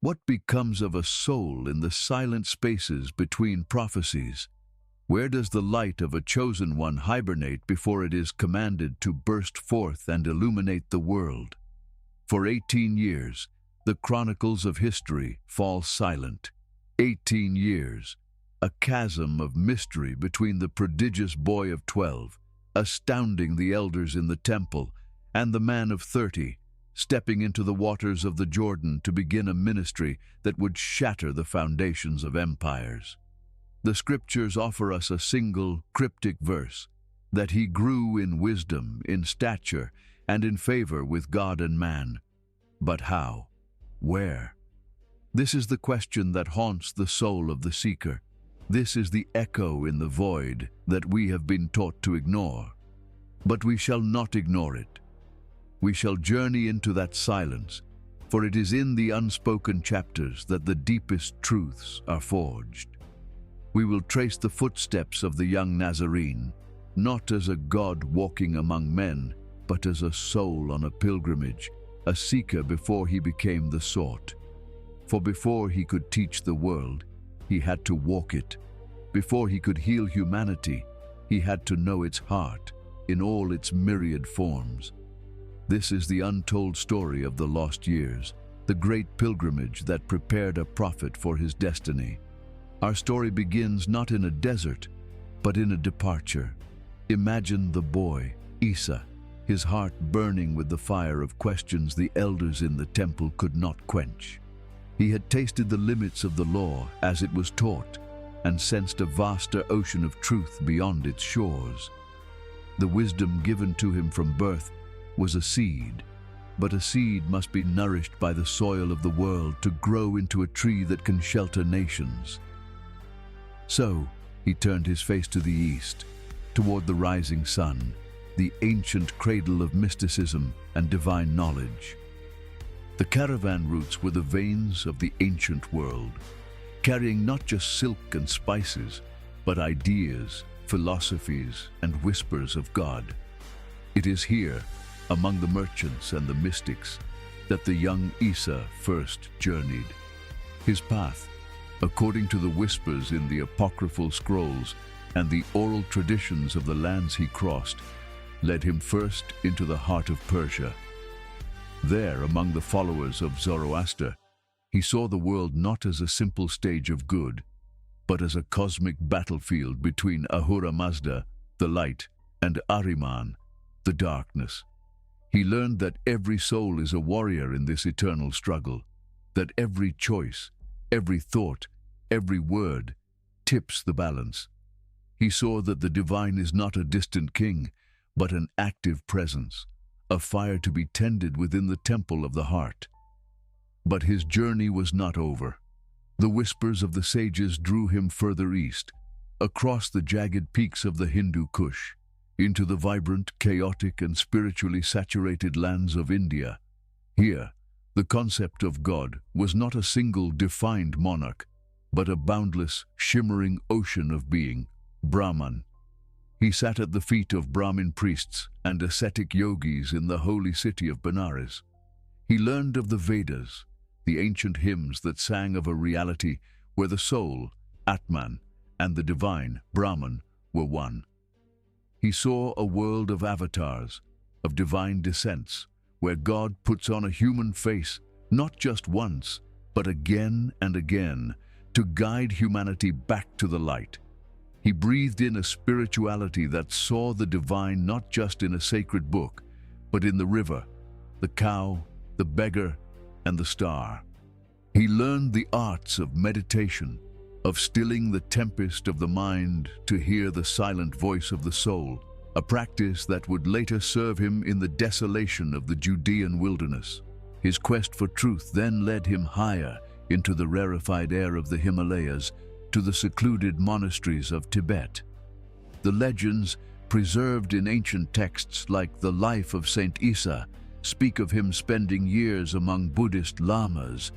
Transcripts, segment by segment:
What becomes of a soul in the silent spaces between prophecies? Where does the light of a chosen one hibernate before it is commanded to burst forth and illuminate the world? For 18 years, the chronicles of history fall silent. 18 years, a chasm of mystery between the prodigious boy of 12, astounding the elders in the temple, and the man of 30, stepping into the waters of the Jordan to begin a ministry that would shatter the foundations of empires. The scriptures offer us a single cryptic verse, that he grew in wisdom, in stature, and in favor with God and man. But how? Where? This is the question that haunts the soul of the seeker. This is the echo in the void that we have been taught to ignore. But we shall not ignore it. We shall journey into that silence, for it is in the unspoken chapters that the deepest truths are forged. We will trace the footsteps of the young Nazarene, not as a god walking among men, but as a soul on a pilgrimage, a seeker before he became the sought. For before he could teach the world, he had to walk it. Before he could heal humanity, he had to know its heart in all its myriad forms. This is the untold story of the lost years, the great pilgrimage that prepared a prophet for his destiny. Our story begins not in a desert, but in a departure. Imagine the boy, Isa, his heart burning with the fire of questions the elders in the temple could not quench. He had tasted the limits of the law as it was taught, and sensed a vaster ocean of truth beyond its shores. The wisdom given to him from birth was a seed, but a seed must be nourished by the soil of the world to grow into a tree that can shelter nations. So he turned his face to the east, toward the rising sun, the ancient cradle of mysticism and divine knowledge. The caravan routes were the veins of the ancient world, carrying not just silk and spices, but ideas, philosophies, and whispers of God. It is here, among the merchants and the mystics, that the young Isa first journeyed. His path, according to the whispers in the apocryphal scrolls and the oral traditions of the lands he crossed, led him first into the heart of Persia. There, among the followers of Zoroaster, he saw the world not as a simple stage of good, but as a cosmic battlefield between Ahura Mazda, the light, and Ahriman, the darkness. He learned that every soul is a warrior in this eternal struggle, that every choice, every thought, every word tips the balance. He saw that the divine is not a distant king, but an active presence, a fire to be tended within the temple of the heart. But his journey was not over. The whispers of the sages drew him further east, across the jagged peaks of the Hindu Kush, into the vibrant, chaotic, and spiritually saturated lands of India. Here, the concept of God was not a single defined monarch, but a boundless, shimmering ocean of being, Brahman. He sat at the feet of Brahmin priests and ascetic yogis in the holy city of Benares. He learned of the Vedas, the ancient hymns that sang of a reality where the soul, Atman, and the divine, Brahman, were one. He saw a world of avatars, of divine descents, where God puts on a human face, not just once, but again and again, to guide humanity back to the light. He breathed in a spirituality that saw the divine not just in a sacred book, but in the river, the cow, the beggar, and the star. He learned the arts of meditation, of stilling the tempest of the mind to hear the silent voice of the soul, a practice that would later serve him in the desolation of the Judean wilderness. His quest for truth then led him higher into the rarefied air of the Himalayas, to the secluded monasteries of Tibet. The legends, preserved in ancient texts like the life of Saint Isa, speak of him spending years among Buddhist lamas.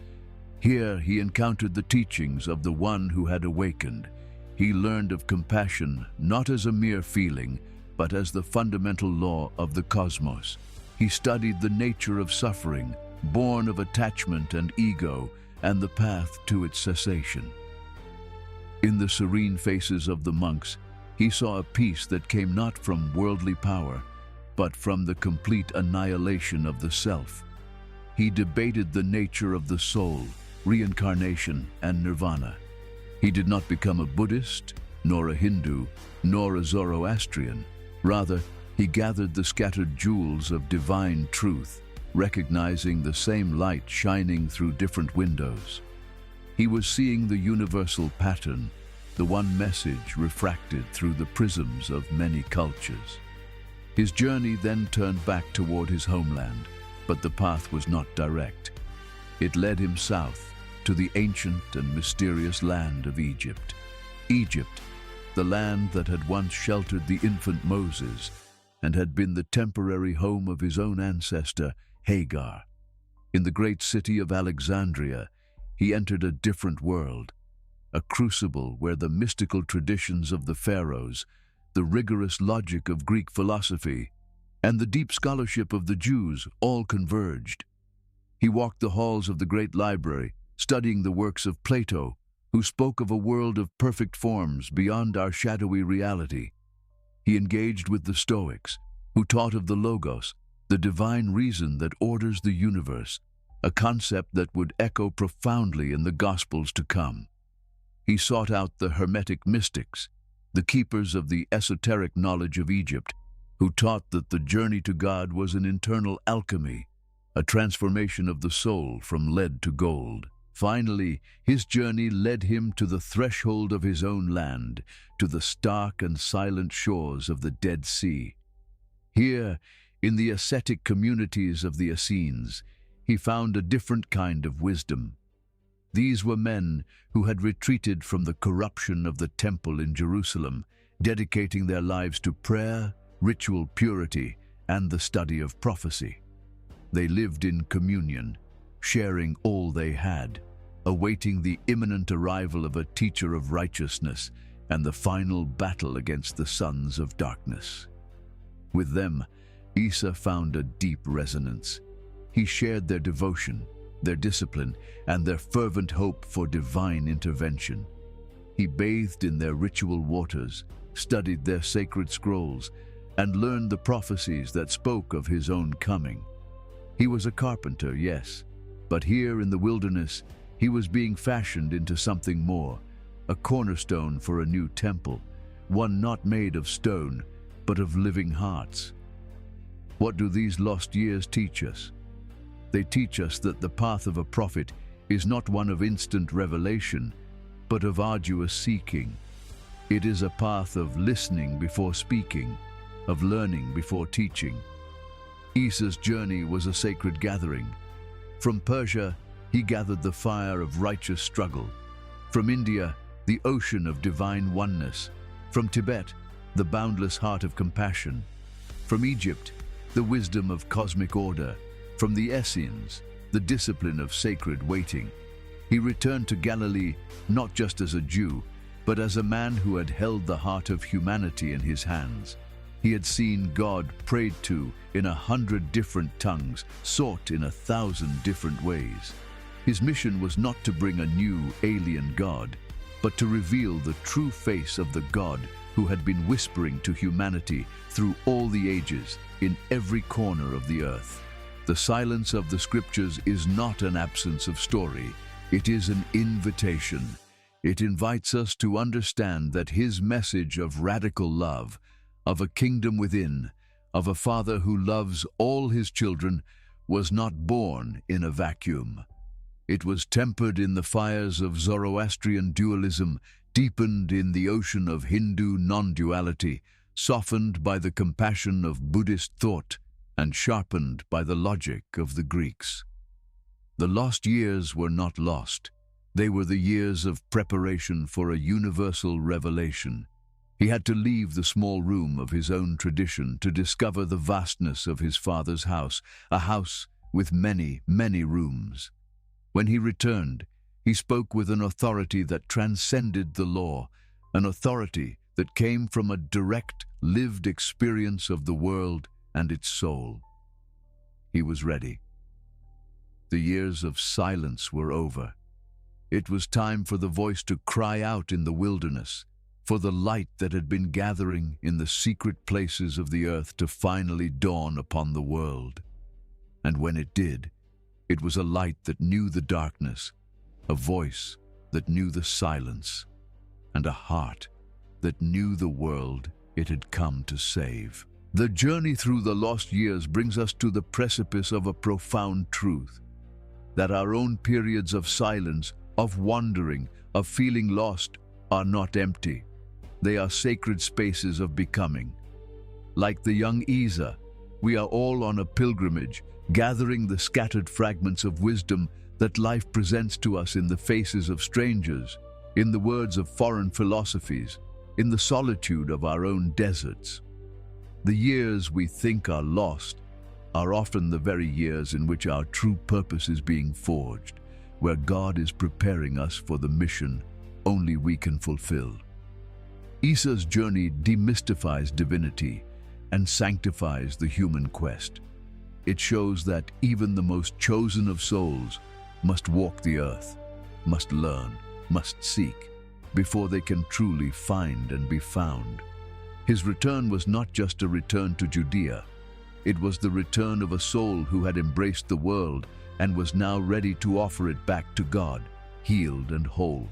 Here he encountered the teachings of the one who had awakened. He learned of compassion not as a mere feeling, but as the fundamental law of the cosmos. He studied the nature of suffering, born of attachment and ego, and the path to its cessation. In the serene faces of the monks, he saw a peace that came not from worldly power, but from the complete annihilation of the self. He debated the nature of the soul, reincarnation, and nirvana. He did not become a Buddhist, nor a Hindu, nor a Zoroastrian. Rather, he gathered the scattered jewels of divine truth, recognizing the same light shining through different windows. He was seeing the universal pattern, the one message refracted through the prisms of many cultures. His journey then turned back toward his homeland, but the path was not direct. It led him south to the ancient and mysterious land of Egypt. Egypt, the land that had once sheltered the infant Moses and had been the temporary home of his own ancestor, Hagar. In the great city of Alexandria, he entered a different world, a crucible where the mystical traditions of the pharaohs, the rigorous logic of Greek philosophy, and the deep scholarship of the Jews all converged. He walked the halls of the great library, studying the works of Plato, who spoke of a world of perfect forms beyond our shadowy reality. He engaged with the Stoics, who taught of the Logos, the divine reason that orders the universe, a concept that would echo profoundly in the Gospels to come. He sought out the Hermetic mystics, the keepers of the esoteric knowledge of Egypt, who taught that the journey to God was an internal alchemy, a transformation of the soul from lead to gold. Finally, his journey led him to the threshold of his own land, to the stark and silent shores of the Dead Sea. Here, in the ascetic communities of the Essenes, he found a different kind of wisdom. These were men who had retreated from the corruption of the temple in Jerusalem, dedicating their lives to prayer, ritual purity, and the study of prophecy. They lived in communion, sharing all they had, awaiting the imminent arrival of a teacher of righteousness and the final battle against the sons of darkness. With them, Isa found a deep resonance. He shared their devotion, their discipline, and their fervent hope for divine intervention. He bathed in their ritual waters, studied their sacred scrolls, and learned the prophecies that spoke of his own coming. He was a carpenter, yes, but here in the wilderness, he was being fashioned into something more, a cornerstone for a new temple, one not made of stone, but of living hearts. What do these lost years teach us? They teach us that the path of a prophet is not one of instant revelation, but of arduous seeking. It is a path of listening before speaking, of learning before teaching. Isa's journey was a sacred gathering. From Persia, he gathered the fire of righteous struggle. From India, the ocean of divine oneness. From Tibet, the boundless heart of compassion. From Egypt, the wisdom of cosmic order. From the Essenes, the discipline of sacred waiting. He returned to Galilee not just as a Jew, but as a man who had held the heart of humanity in his hands. He had seen God prayed to in 100 different tongues, sought in 1,000 different ways. His mission was not to bring a new alien God, but to reveal the true face of the God who had been whispering to humanity through all the ages, in every corner of the earth. The silence of the scriptures is not an absence of story, it is an invitation. It invites us to understand that his message of radical love, of a kingdom within, of a father who loves all his children, was not born in a vacuum. It was tempered in the fires of Zoroastrian dualism, deepened in the ocean of Hindu non-duality, softened by the compassion of Buddhist thought, and sharpened by the logic of the Greeks. The lost years were not lost. They were the years of preparation for a universal revelation. He had to leave the small room of his own tradition to discover the vastness of his father's house, a house with many, many rooms. When he returned, he spoke with an authority that transcended the law, an authority that came from a direct, lived experience of the world and its soul. He was ready. The years of silence were over. It was time for the voice to cry out in the wilderness, for the light that had been gathering in the secret places of the earth to finally dawn upon the world. And when it did, it was a light that knew the darkness, a voice that knew the silence, and a heart that knew the world it had come to save. The journey through the lost years brings us to the precipice of a profound truth, that our own periods of silence, of wandering, of feeling lost, are not empty. They are sacred spaces of becoming. Like the young Isa, we are all on a pilgrimage, gathering the scattered fragments of wisdom that life presents to us in the faces of strangers, in the words of foreign philosophies, in the solitude of our own deserts. The years we think are lost are often the very years in which our true purpose is being forged, where God is preparing us for the mission only we can fulfill. Isa's journey demystifies divinity and sanctifies the human quest. It shows that even the most chosen of souls must walk the earth, must learn, must seek, before they can truly find and be found. His return was not just a return to Judea. It was the return of a soul who had embraced the world and was now ready to offer it back to God, healed and whole.